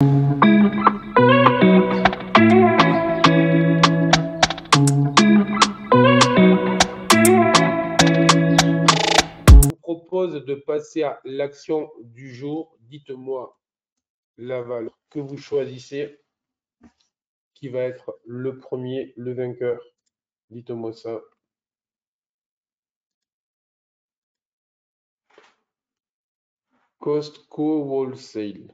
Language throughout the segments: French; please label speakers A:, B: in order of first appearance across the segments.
A: vous propose de passer à l'action du jour. Dites-moi la valeur que vous choisissez, qui va être le premier, le vainqueur. Dites-moi ça. Costco Wholesale.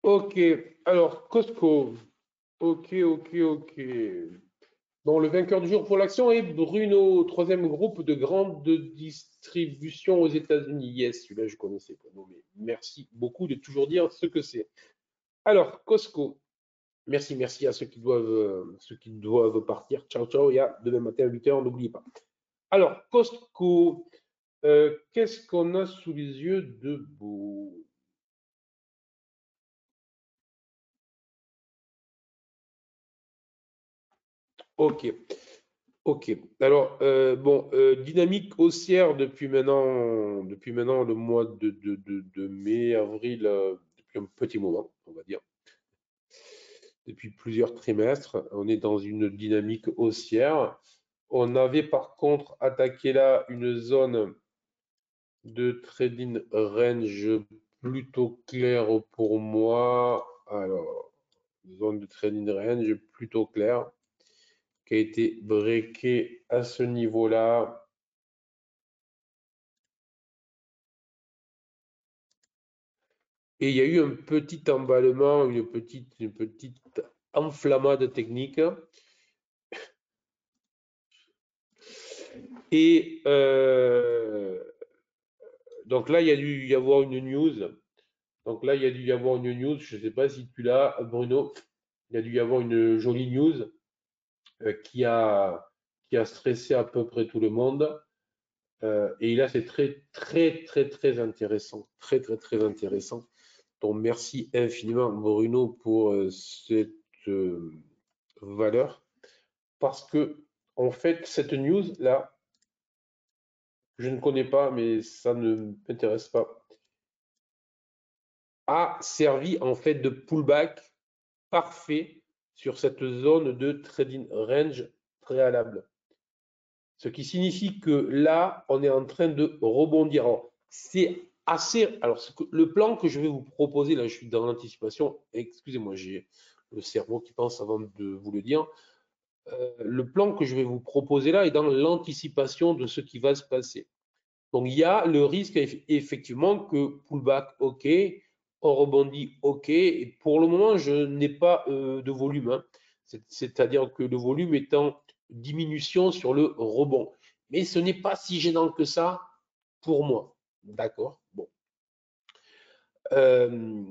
A: Ok, alors Costco. Ok, ok, ok. Bon, le vainqueur du jour pour l'action est Bruno, troisième groupe de grande distribution aux États-Unis. Yes, celui-là je connaissais pas. Non, mais merci beaucoup de toujours dire ce que c'est. Alors, Costco. Merci, merci à ceux qui doivent partir. Ciao, ciao. Et à demain matin à 8h, n'oubliez pas. Alors, Costco, qu'est-ce qu'on a sous les yeux de beau? Ok, ok. Alors, bon, dynamique haussière depuis maintenant le mois de mai, avril, depuis un petit moment, on va dire. Depuis plusieurs trimestres, on est dans une dynamique haussière. On avait par contre attaqué là une zone de trading range plutôt claire pour moi. Alors, zone de trading range plutôt claire qui a été breakée à ce niveau-là. Et il y a eu un petit emballement, une petite enflammade technique. Et donc là, il y a dû y avoir une news. Donc là, il y a dû y avoir une news. Je ne sais pas si tu l'as, Bruno. Il y a dû y avoir une jolie news qui a stressé à peu près tout le monde. Et là, c'est très, très, très, très intéressant. Très, très, très intéressant. Donc, merci infiniment, Bruno, pour cette valeur. Parce que, en fait, cette news-là, je ne connais pas, mais ça ne m'intéresse pas, a servi en fait de pullback parfait sur cette zone de trading range préalable. Ce qui signifie que là, on est en train de rebondir. C'est assez. Alors, le plan que je vais vous proposer, là, je suis dans l'anticipation. Excusez-moi, j'ai le cerveau qui pense avant de vous le dire. Le plan que je vais vous proposer là est dans l'anticipation de ce qui va se passer. Donc, il y a le risque effectivement que pullback, ok, on rebondit, ok. Et pour le moment, je n'ai pas de volume, hein. C'est-à-dire que le volume est en diminution sur le rebond. Mais ce n'est pas si gênant que ça pour moi. D'accord? Bon. Euh,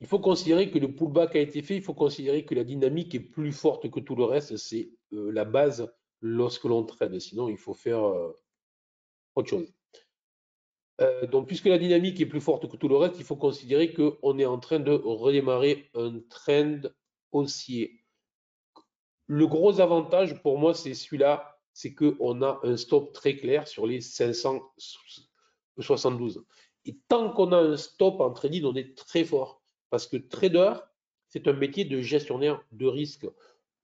A: il faut considérer que le pullback a été fait, il faut considérer que la dynamique est plus forte que tout le reste. C'est la base lorsque l'on trade. Sinon, il faut faire autre chose. Donc, puisque la dynamique est plus forte que tout le reste, il faut considérer qu'on est en train de redémarrer un trend haussier. Le gros avantage pour moi, c'est celui-là, c'est qu'on a un stop très clair sur les 572. Et tant qu'on a un stop en trading, on est très fort. Parce que trader, c'est un métier de gestionnaire de risque.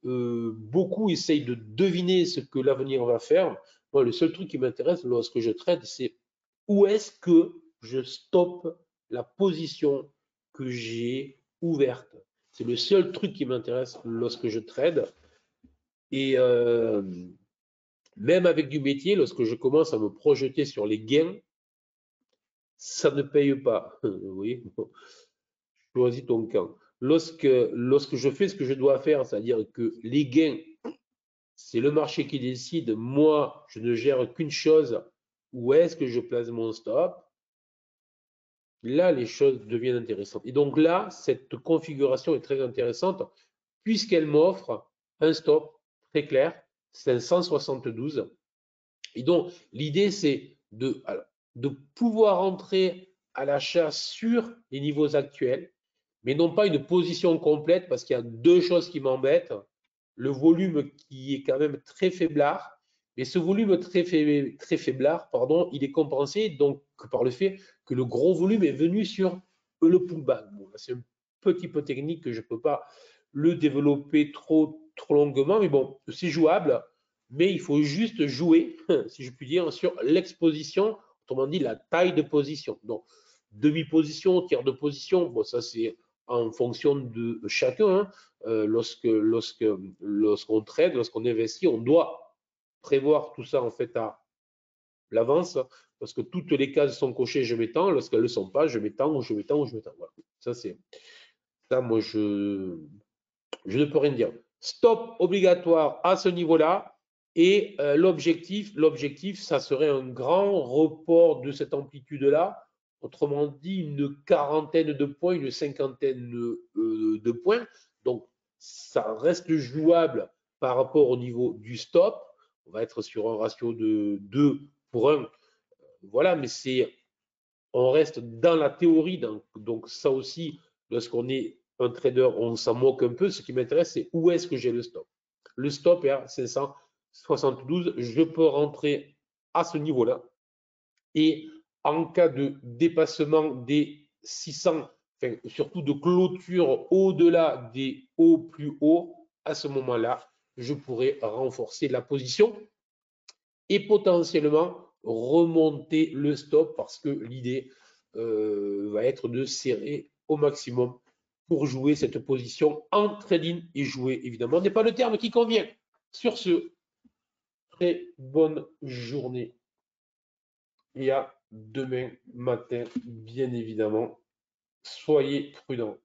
A: Beaucoup essayent de deviner ce que l'avenir va faire. Moi, le seul truc qui m'intéresse lorsque je trade, c'est où est-ce que je stoppe la position que j'ai ouverte. C'est le seul truc qui m'intéresse lorsque je trade. Et même avec du métier, lorsque je commence à me projeter sur les gains, ça ne paye pas. Oui, choisis ton camp. Lorsque je fais ce que je dois faire, c'est-à-dire que les gains, c'est le marché qui décide, moi, je ne gère qu'une chose, où est-ce que je place mon stop? Là, les choses deviennent intéressantes. Et donc là, cette configuration est très intéressante puisqu'elle m'offre un stop très clair, 572. Et donc, l'idée, c'est de pouvoir entrer à l'achat sur les niveaux actuels, mais non pas une position complète, parce qu'il y a deux choses qui m'embêtent. Le volume qui est quand même très faiblard, mais ce volume très faiblard, pardon, il est compensé donc par le fait que le gros volume est venu sur le pullback. Bon, c'est un petit peu technique que je ne peux pas le développer trop longuement, mais bon, c'est jouable, mais il faut juste jouer, si je puis dire, sur l'exposition, autrement dit la taille de position. Donc, demi-position, tiers de position, bon, ça c'est en fonction de chacun. Hein. Lorsqu'on trade, lorsqu'on investit, on doit prévoir tout ça en fait à l'avance, parce que toutes les cases sont cochées, je mets tant, lorsqu'elles ne le sont pas, je mets tant, ou je mets tant, ou je mets tant. Voilà. Ça, c'est ça, moi, je ne peux rien dire. Stop obligatoire à ce niveau-là. Et l'objectif, ça serait un grand report de cette amplitude-là. Autrement dit, une quarantaine de points, une cinquantaine de points. Donc, ça reste jouable par rapport au niveau du stop. On va être sur un ratio de 2 pour 1. Voilà, mais on reste dans la théorie. Donc ça aussi, lorsqu'on est un trader, on s'en moque un peu. Ce qui m'intéresse, c'est où est-ce que j'ai le stop. Le stop est à 572. Je peux rentrer à ce niveau-là. Et en cas de dépassement des 600, enfin, surtout de clôture au-delà des hauts plus hauts, à ce moment-là, je pourrais renforcer la position et potentiellement remonter le stop parce que l'idée va être de serrer au maximum pour jouer cette position en trading et jouer évidemment n'est pas le terme qui convient. Sur ce, très bonne journée et à demain matin, bien évidemment. Soyez prudents.